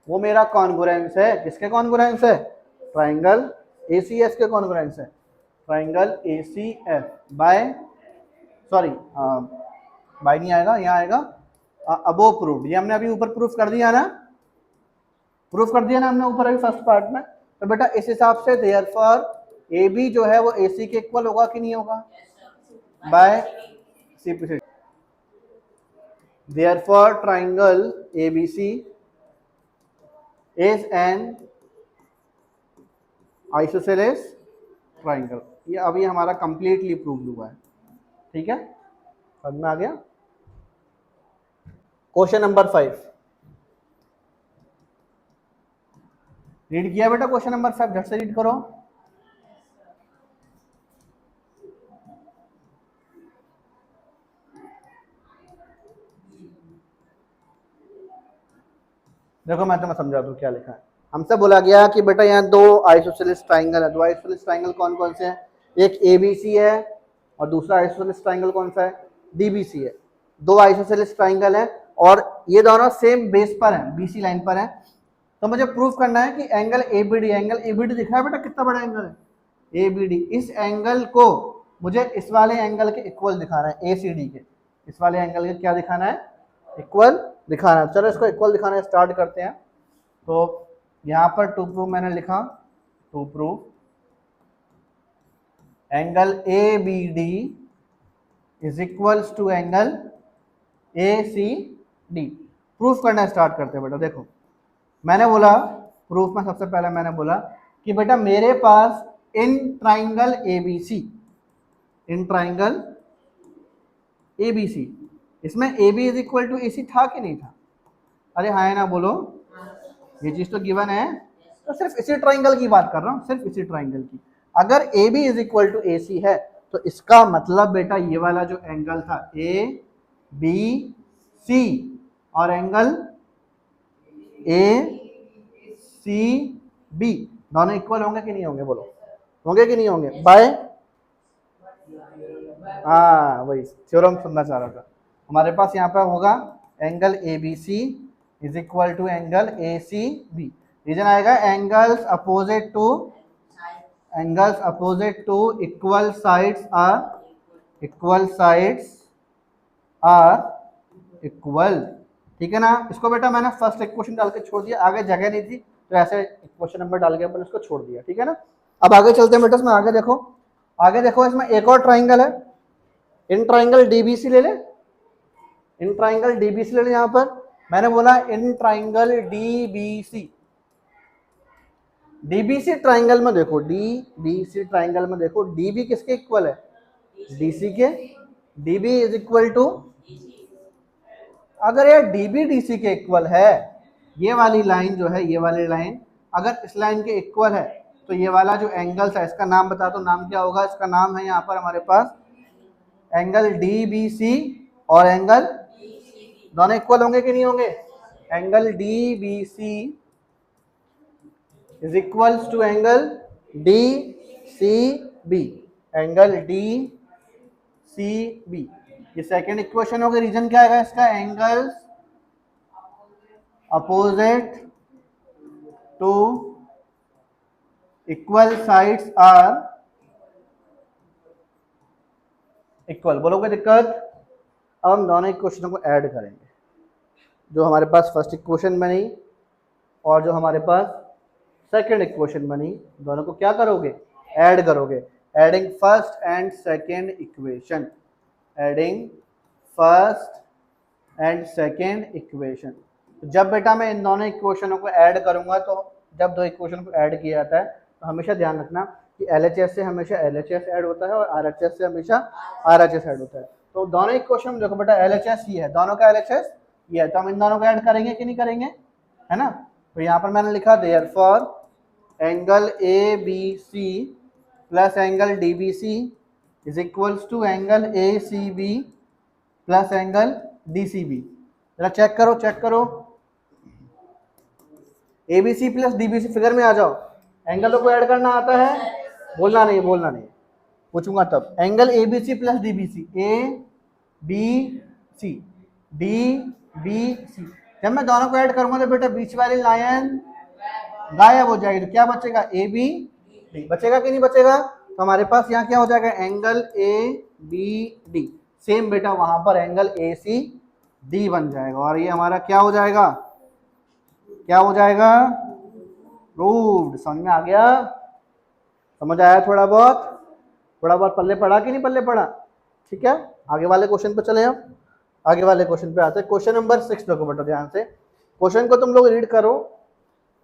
S1: वो मेरा कॉन्ग्रुएंस है। किसके कॉन्ग्रुएंस है? ट्राइंगल ACF के कॉन्ग्रुएंस है। Triangle ACF by, sorry by नहीं आएगा, यहाँ आएगा अबो प्रूव्ड। ये हमने अभी ऊपर प्रूफ कर दिया ना, हमने ऊपर अभी फर्स्ट पार्ट में। तो बेटा इस हिसाब से देयरफॉर AB जो है वो AC के इक्वल होगा कि नहीं होगा? By CP। Therefore triangle ABC is an isosceles triangle। ये अभी हमारा कंप्लीटली प्रूव हुआ है, ठीक है, समझ में आ गया। क्वेश्चन नंबर 5 रीड किया बेटा? क्वेश्चन नंबर 5 झट से रीड करो। देखो मैं तुम्हें समझा दूं क्या लिखा है। हमसे बोला गया कि बेटा यहाँ दो आइसोसेलेस ट्राइंगल है। दो आइसोसेलेस ट्राइंगल कौन कौन से हैं? एक ABC है और दूसरा आइसोसेलेस ट्राइंगल कौन सा है? DBC है। दो आइसोसेलेस ट्राइंगल है और ये दोनों सेम बेस पर हैं, BC लाइन पर हैं। तो मुझे प्रूफ करना है कि एंगल ABD दिख रहा है बेटा कितना बड़ा एंगल है? ABD, इस एंगल को मुझे इस वाले एंगल के इक्वल दिखाना है, ACD के। इस वाले एंगल के क्या दिखाना है? इक्वल दिखाना है। चलो इसको इक्वल दिखाना स्टार्ट करते हैं। तो यहाँ पर टू प्रूव मैंने लिखा, to prove angle ABD is equals to angle ACD। Proof करना स्टार्ट करते हैं बेटा। देखो मैंने बोला प्रूफ में सबसे पहले मैंने बोला कि बेटा मेरे पास इन ट्राइंगल ABC, इसमें AB is equal to AC था कि नहीं था? अरे हाँ ना बोलो, ये चीज तो गिवन है। तो सिर्फ इसी ट्राइंगल की बात कर रहा हूँ, सिर्फ इसी ट्राइंगल की। अगर AB is equal to AC है तो इसका मतलब बेटा ये वाला जो एंगल था ABC और एंगल ACB दोनों इक्वल होंगे कि नहीं होंगे, बोलो होंगे कि नहीं होंगे, बाय, हाँ वही थ्योरम सुनना चाह रहा था। हमारे पास यहाँ पर होगा angle A B C is equal to angle A C B. Reason आएगा angles opposite to equal sides are equal. ठीक है ना। इसको बेटा मैंने फर्स्ट इक्वेशन डाल के छोड़ दिया, आगे जगह नहीं थी तो ऐसे इक्वेशन नंबर डाल के अपन इसको छोड़ दिया। ठीक है ना। अब आगे चलते हैं बेटा, इसमें आगे देखो इसमें एक और ट्राइंगल है, इन ट्राइंगल डीबीसी ले ले, यहाँ पर मैंने बोला इन ट्राइंगल डीबीसी ट्राइंगल में देखो, डीबीसी ट्राइंगल में देखो, डीबी किसके इक्वल है, डीसी के। डीबी इज इक्वल टू, अगर ये डीबी डीसी के इक्वल है, ये वाली लाइन जो है, ये वाली लाइन अगर इस लाइन के इक्वल है, तो ये वाला जो एंगल है इसका नाम बता दो, नाम क्या होगा, इसका नाम है यहाँ पर हमारे पास एंगल डीबीसी और एंगल, दोनों इक्वल होंगे कि नहीं होंगे, angle DBC is equals to angle DCB, angle DCB. ये सेकंड इक्वेशन होगा। रीजन क्या आएगा इसका, angles opposite to equal sides are equal. बोलोगे दिक्कत। अब हम दोनों इक्वेशनों को ऐड करेंगे, जो हमारे पास फर्स्ट इक्वेशन बनी और जो हमारे पास सेकंड इक्वेशन बनी, दोनों को क्या करोगे, ऐड करोगे। Adding first and second equation, adding first and second equation. तो जब बेटा मैं इन दोनों इक्वेशनों को ऐड करूंगा, तो जब दो इक्वेशन को ऐड किया जाता है तो हमेशा ध्यान रखना कि LHS से हमेशा LHS ऐड होता है और RHS से हमेशा RHS ऐड होता है। तो दोनों इक्वेशन में देखो बेटा LHS ये है, दोनों का LHS ये है, तो हम इन दोनों को ऐड करेंगे कि नहीं करेंगे, है ना। तो यहाँ पर मैंने लिखा therefore angle ABC plus angle DBC is equals to angle ACB plus angle DCB। जरा चेक करो, ABC प्लस DBC, फिगर में आ जाओ। एंगलों को ऐड करना आता है, बोलना नहीं पूछूंगा तब। Angle ABC plus DBC, ABC DBC, जब मैं दोनों को ऐड करूंगा तो बेटा बीच वाली लाइन गायब हो जाएगी, तो क्या बचेगा, AB बचेगा कि नहीं बचेगा। तो हमारे पास यहाँ क्या हो जाएगा, एंगल ABD, सेम बेटा वहां पर एंगल ACD बन जाएगा, और ये हमारा क्या हो जाएगा, प्रूव्ड। समझ में आ गया, समझ आया, थोड़ा बहुत पल्ले पड़ा कि नहीं पल्ले पड़ा। ठीक है, आगे वाले क्वेश्चन पे चले। हम आगे वाले क्वेश्चन पे आते हैं। क्वेश्चन नंबर 6 देखो बेटा ध्यान से, क्वेश्चन को तुम लोग रीड करो,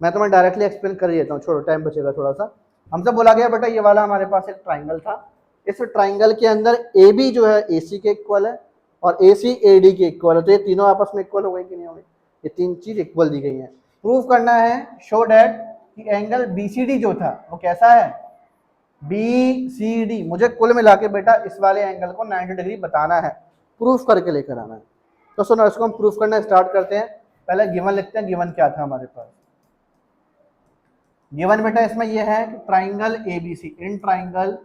S1: मैं तुम्हें डायरेक्टली एक्सप्लेन कर देता हूँ, छोड़ो टाइम बचेगा थोड़ा सा। हमसे बोला गया बेटा ये वाला हमारे पास एक ट्राइंगल था, इस ट्राइंगल के अंदर AB जो है AC के इक्वल है और AC AD के इक्वल है, तो ये तीनों आपस में इक्वल हो गए कि नहीं हो गए, ये तीन चीज इक्वल दी गई है। प्रूव करना है, शो डैट कि एंगल BCD जो था वो कैसा है, BCD। मुझे कुल मिला के बेटा इस वाले एंगल को 90 डिग्री बताना है, प्रूफ करके लेकर आना है। तो सुनो, इसको हम प्रूफ करना स्टार्ट करते हैं। पहले गिवन लिखते हैं, गिवन क्या था हमारे पास। गिवन बेटा इसमें यह है कि triangle ABC, in triangle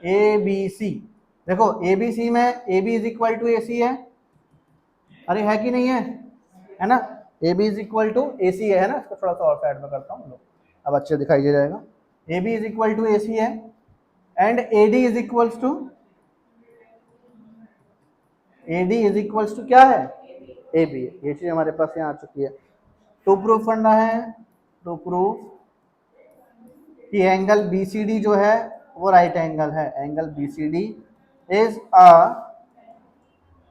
S1: ABC, देखो ABC में AB is equal to AC है, अरे है कि नहीं है ना, AB is equal to AC है ना। इसको थोड़ा सा और साइड में करता हूँ, अब अच्छे दिखाई दे जाएगा। AB is equal to AC है and AD is equals to क्या है, AB। ये चीज हमारे पास यहाँ आ चुकी है। टू प्रूफ करना है, टू प्रूफ कि एंगल BCD जो है वो राइट एंगल है, angle BCD is a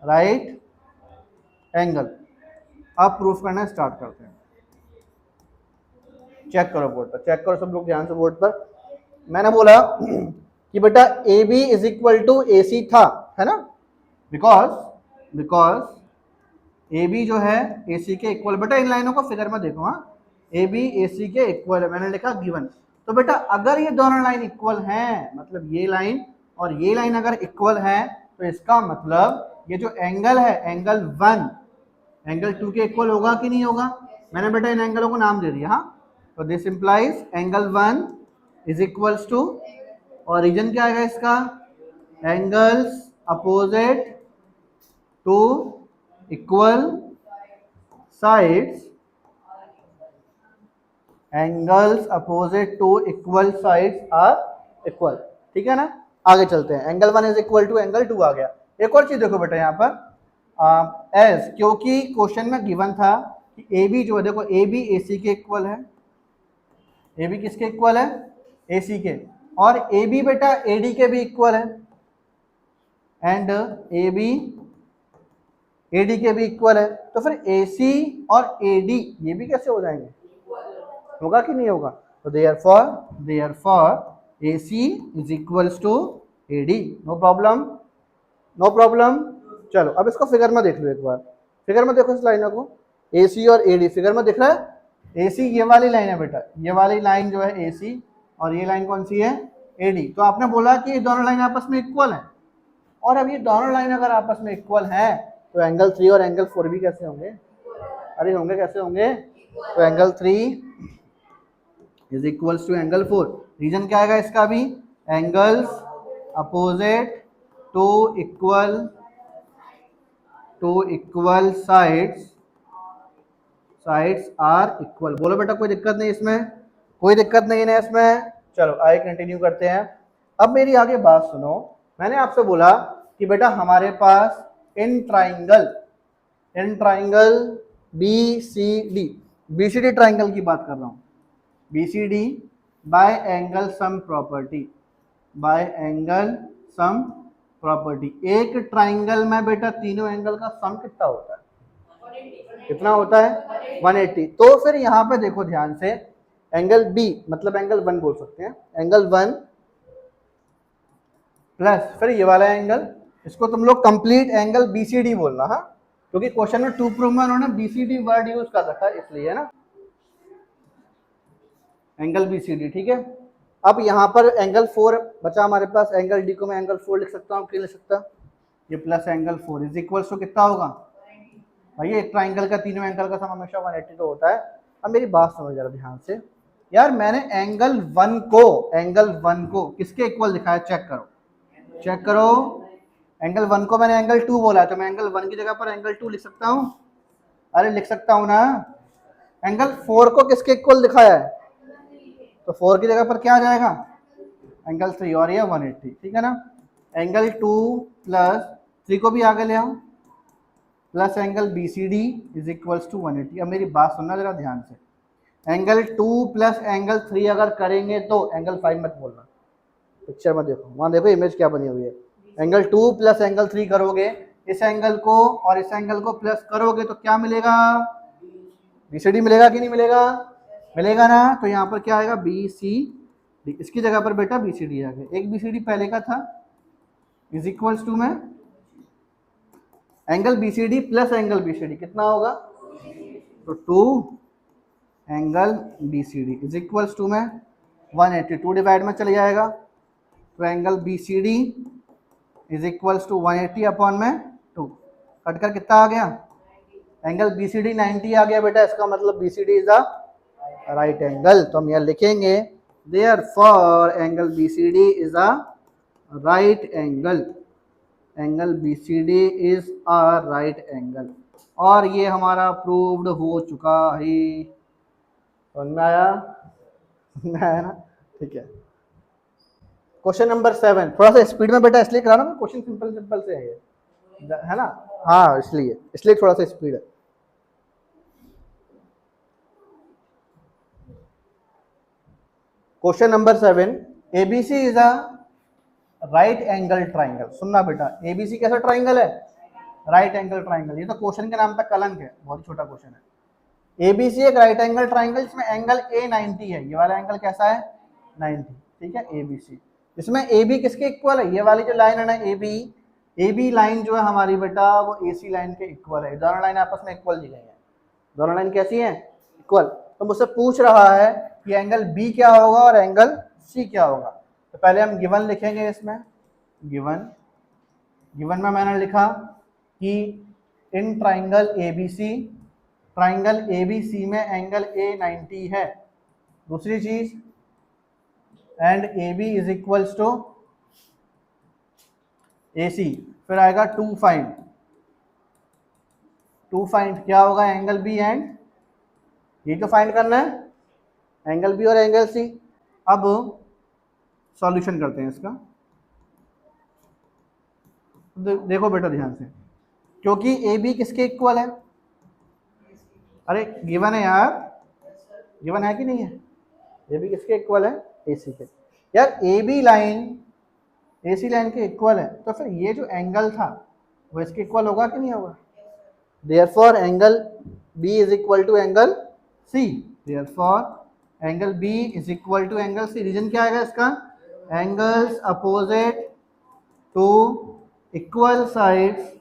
S1: right angle. अब प्रूफ करना स्टार्ट करते हैं। चेक करो बोर्ड पर, चेक करो सब लोग ध्यान से बोर्ड पर। मैंने बोला कि बेटा AB is equal to AC था, है ना, बिकॉज AB जो है AC के इक्वल। बेटा इन लाइनों को फिगर में देखो, हाँ, AB AC के इक्वल है, मैंने लिखा गिवन। तो बेटा अगर ये दोनों लाइन इक्वल हैं, मतलब ये लाइन और ये लाइन अगर इक्वल है, तो इसका मतलब ये जो एंगल है, एंगल 1 एंगल 2 के इक्वल होगा कि नहीं होगा। मैंने बेटा इन एंगलों को नाम दे दिया, हाँ, तो this implies angle 1 is equals to, और रीजन क्या आएगा इसका, angles opposite to equal sides, angles opposite to equal sides are equal. ठीक है ना, आगे चलते हैं। Angle 1 is equal to angle 2 आ गया। एक और चीज देखो बेटा यहाँ पर एज, क्योंकि क्वेश्चन में गिवन था कि ए बी जो है, देखो ए बी ए सी के इक्वल है, ए बी किसके इक्वल है, ए सी के, और ए बी बेटा ए डी के भी इक्वल है, and A B A D के भी इक्वल है। तो फिर ए सी और ए डी ये भी कैसे हो जाएंगे, होगा कि नहीं होगा। तो therefore A C is equals to A D, no problem, no problem. चलो अब इसको फिगर में देख लो एक बार, फिगर में देखो इस लाइनों को, ए सी और ए डी फिगर में दिख रहा है। ए सी ये वाली लाइन है बेटा, ये वाली लाइन जो है ए सी, और ये लाइन कौन सी है, ए डी। तो आपने बोला कि ये दोनों लाइन आपस में इक्वल है, और अब ये दोनों लाइन अगर आपस में इक्वल है तो एंगल 3 और एंगल 4 भी कैसे होंगे, अरे होंगे, कैसे होंगे। तो angle 3 is equals to angle 4, रीजन क्या आएगा इसका भी, angles opposite to equal sides are equal. बोलो बेटा कोई दिक्कत नहीं इसमें, कोई दिक्कत नहीं है इसमें। चलो आगे कंटिन्यू करते हैं। अब मेरी आगे बात सुनो, मैंने आपसे बोला कि बेटा हमारे पास in triangle B C D triangle की बात कर रहा हूँ, B C D by angle sum property, एक ट्राइंगल में बेटा तीनों एंगल का सम कितना होता है, कितना होता है 180। तो फिर यहाँ पे देखो ध्यान से, एंगल बी मतलब एंगल 1 बोल सकते हैं, एंगल 1 प्लस फिर ये वाला एंगल, इसको तुम लोग कंप्लीट एंगल बीसीडी बोलना, हाँ, क्योंकि क्वेश्चन में 2 प्रूफ में उन्होंने बीसीडी वर्ड यूज कर रखा है इसलिए, है ना, एंगल बीसीडी। ठीक है, अब यहाँ पर एंगल 4 बचा हमारे पास, एंगल डी को मैं एंगल 4 लिख सकता हूँ, क्यों लिख सकता, ये plus angle 4 is equal to कितना होगा भाई, एक ट्राइंगल का तीनों एंगल का सम हमेशा 180 तो होता है। अब मेरी बात समझ जरा ध्यान से यार, मैंने एंगल 1 को किसके इक्वल दिखाया, चेक करो, एंगल 1 को मैंने एंगल 2 बोला है, तो मैं एंगल 1 की जगह पर एंगल 2 लिख सकता हूँ, अरे लिख सकता हूँ ना। एंगल 4 को किसके इक्वल दिखाया है, तो 4 की जगह पर क्या आ जाएगा, एंगल 3, और ये 180। ठीक है ना, एंगल 2 प्लस 3 को भी आगे ले आओ, plus angle B C D is equals to 180। अब मेरी बात सुनना जरा ध्यान से, एंगल 2 प्लस एंगल 3 अगर करेंगे तो एंगल 5 मत बोलना, पिक्चर में देखो, वहाँ देखो इमेज क्या बनी हुई है। एंगल 2 प्लस एंगल 3 करोगे, इस एंगल को और इस एंगल को प्लस करोगे तो क्या मिलेगा, बीसीडी मिलेगा कि नहीं मिलेगा, मिलेगा ना। तो यहाँ पर क्या आएगा, बी सी डी, इसकी जगह पर बेटा बी सी डी आ गया, एक बी सी डी पहले का था, इज इक्वल्स टू में angle B C D plus angle B C D कितना होगा, तो 2 angle B C D is equals to में 180, 2 डिवाइड में चले जाएगा, तो angle B C D is equals to 180 upon में 2, कटकर कितना आ गया, एंगल बी सी डी 90 आ गया बेटा, इसका मतलब B C D is a right angle. तो हम यहाँ लिखेंगे therefore angle B C D is a right angle, angle B C D is a right angle, और ये हमारा प्रूव्ड हो चुका है। समझ में आया ना, ठीक है। क्वेश्चन नंबर 7, थोड़ा सा स्पीड में बेटा इसलिए करा ना, क्वेश्चन सिंपल से है ना, हाँ इसलिए थोड़ा सा स्पीड है। Question number 7, ABC is a right angle triangle. सुनना बेटा, एबीसी कैसा ट्राइंगल है, राइट एंगल ट्राइंगल। ये तो क्वेश्चन के नाम पे कलंक है, बहुत ही छोटा क्वेश्चन है। एबीसी एक राइट एंगल ट्राइंगल जिसमें एंगल ए 90 है, ये वाला एंगल कैसा है 90, ठीक है, एबीसी। इसमें ए बी किसके इक्वल है, ये वाली जो लाइन है ना ए बी लाइन जो है हमारी बेटा वो ए सी लाइन के इक्वल है, दोनों लाइन आपस में इक्वल दी गई है, दोनों लाइन कैसी है, इक्वल। तो मुझसे पूछ रहा है कि एंगल बी क्या होगा और एंगल सी क्या होगा। तो पहले हम गिवन लिखेंगे, इसमें गिवन में मैंने लिखा कि इन ट्राइंगल ए बी सी में एंगल ए 90 है, दूसरी चीज, and A B is equals to A C. फिर आएगा टू फाइंड, टू फाइंड क्या होगा, एंगल बी एंड, ये तो फाइंड करना है, एंगल बी और एंगल सी। अब सॉल्यूशन करते हैं इसका। देखो बेटा ध्यान से, क्योंकि ए बी किसके इक्वल है, अरे गिवन है यार, गिवन है कि नहीं है, ए बी किसके इक्वल है, ए सी के। यार A B line A C line के इक्वल है, तो फिर ये जो एंगल था वो इसके इक्वल होगा कि नहीं होगा। Therefore angle B is equal to angle C, therefore angle B is equal to angle C. Reason क्या आएगा इसका, angles opposite to equal sides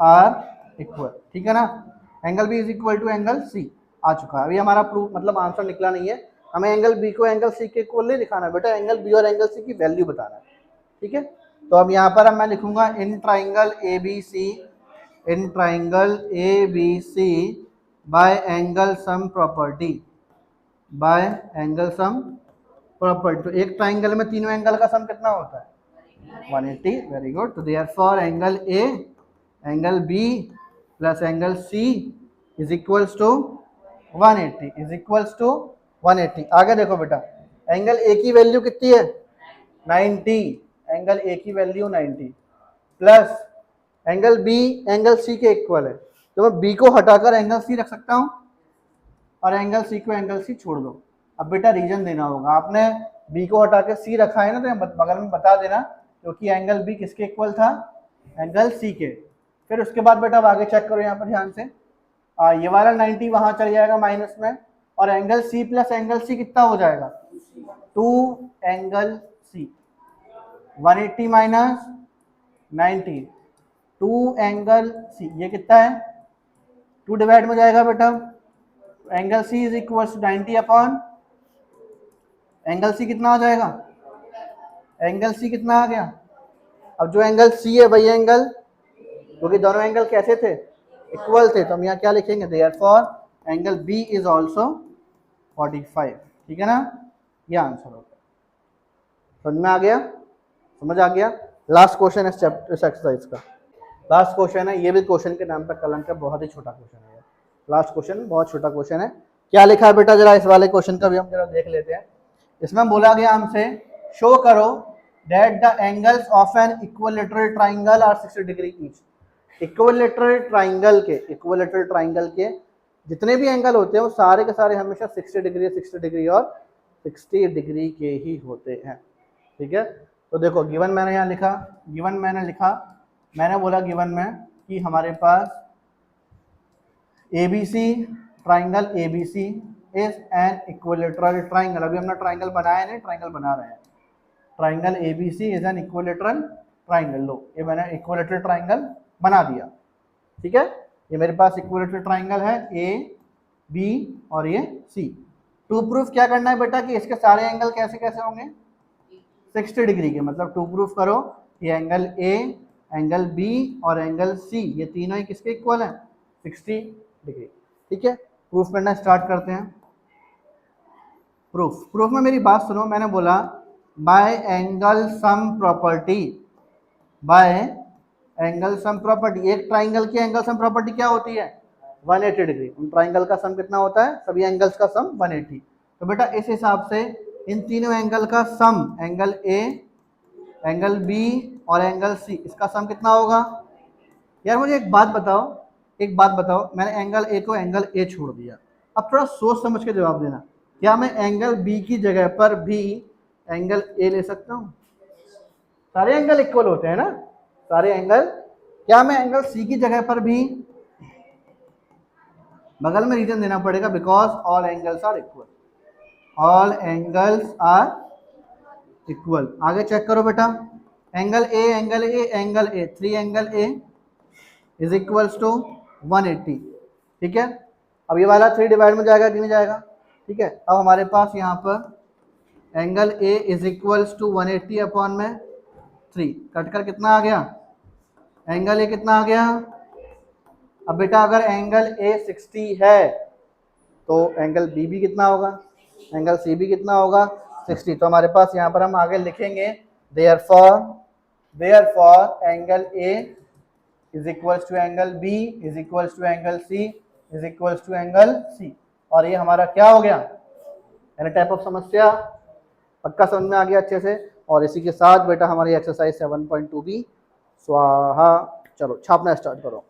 S1: are equal, ठीक है ना। Angle B is equal to angle C आ चुका है। अभी हमारा प्रूफ मतलब आंसर निकला नहीं है, हमें एंगल बी को एंगल सी के इक्वल नहीं दिखाना बेटा, एंगल बी और एंगल सी की वैल्यू बताना है, ठीक है। तो अब यहाँ पर मैं लिखूंगा in triangle A B C, in triangle A B C by angle sum property, by angle sum property. तो एक ट्राइंगल में तीनों एंगल का सम कितना होता है, 180, वेरी गुड। तो therefore angle A, angle B plus angle C is equals to 180, is equals to 180। आगे देखो बेटा, एंगल ए की वैल्यू कितनी है, 90, एंगल ए की value 90 plus angle B angle C के इक्वल है, तो मैं बी को हटाकर एंगल सी रख सकता हूं और एंगल सी को एंगल सी छोड़ दो। अब बेटा रीजन देना होगा, आपने बी को हटा के सी रखा है ना, तो बगल में बता देना, क्योंकि एंगल बी किसके इक्वल था, एंगल सी के। फिर उसके बाद बेटा अब आगे चेक करो यहाँ पर ध्यान से, ये वाला 90 वहां चल जाएगा माइनस में, और angle C plus angle C कितना हो जाएगा, 2 angle C, 180 minus 90, 2 angle C, ये कितना है 2 डिवाइड में जाएगा बेटा, angle C is equal to 90 upon angle C कितना हो जाएगा, एंगल सी कितना आ गया। अब जो एंगल सी है वही एंगल, क्योंकि दोनों एंगल कैसे थे, इक्वल थे, तो हम यहाँ क्या लिखेंगे, therefore angle B is also 45, ठीक है ना। ये आंसर होगा। समझ में आ गया, समझ आ गया। लास्ट क्वेश्चन है इस एक्सरसाइज का, लास्ट क्वेश्चन है, ये भी क्वेश्चन के नाम पर कलंक है, बहुत ही छोटा क्वेश्चन है। लास्ट क्वेश्चन बहुत छोटा क्वेश्चन है। क्या लिखा है बेटा, जरा इस वाले क्वेश्चन का भी हम जरा देख लेते हैं। इसमें बोला गया हमसे, शो करो that the angles of an equilateral triangle are 60 degree each. Equilateral triangle के जितने भी एंगल होते हैं वो सारे के सारे हमेशा 60 डिग्री, 60 डिग्री और 60 डिग्री के ही होते हैं, ठीक है। तो देखो गिवन मैंने यहाँ लिखा, गिवन मैंने लिखा, मैंने बोला गिवन में कि हमारे पास ABC triangle ABC is an equilateral triangle. अभी हमने ट्राइंगल बनाया नहीं, ट्राइंगल बना रहे हैं। Triangle ABC is an equilateral triangle. लो ये मैंने इक्विलैटरल ट्राइंगल बना दिया, ठीक है। ये मेरे पास इक्विलैटरल ट्राइंगल है A B और ये C। टू प्रूफ क्या करना है बेटा कि इसके सारे एंगल कैसे कैसे होंगे, 60 डिग्री के। मतलब टू प्रूफ करो ये एंगल A, एंगल B और एंगल C ये तीनों ही किसके इक्वल है, 60 डिग्री, ठीक है। प्रूफ करना स्टार्ट करते हैं। प्रूफ में मेरी बात सुनो, मैंने बोला bye angle sum property, by angle sum property. एक ट्राइंगल की एंगल सम प्रॉपर्टी क्या होती है, 180 डिग्री। उन ट्राइंगल का सम कितना होता है, सभी एंगल्स का सम 180। तो बेटा इस हिसाब से इन तीनों एंगल का सम, एंगल A, एंगल B और एंगल C, इसका सम कितना होगा। यार मुझे एक बात बताओ, मैंने एंगल A को एंगल A छोड़ दिया। अब थोड़ा सोच समझ के जवाब देना, क्या मैं एंगल B की जगह पर भी एंगल A ले सकता हूँ। सारे एंगल इक्वल होते हैं ना, सारे एंगल। क्या मैं एंगल C की जगह पर भी, बगल में रीजन देना पड़ेगा, because all angles are equal, all angles are equal. आगे चेक करो बेटा, angle A, angle A, angle A, 3 angle A is equals to 180, ठीक है। अब ये वाला 3 डिवाइड में जाएगा कि नहीं जाएगा, ठीक है। अब हमारे पास यहाँ पर angle A is equals to 180 upon में 3, कटकर कितना आ गया, एंगल A कितना आ गया। अब बेटा अगर एंगल A 60 है तो एंगल बी भी कितना होगा, एंगल सी भी कितना होगा 60। तो हमारे पास यहाँ पर हम आगे लिखेंगे therefore angle A is equals to angle B is equals to angle C is equals to angle C. और ये हमारा क्या हो गया, एनी टाइप ऑफ समस्या पक्का समझ में आ गया अच्छे से। और इसी के साथ बेटा हमारी एक्सरसाइज 7.2 भी स्वाहा। चलो छापना स्टार्ट करो।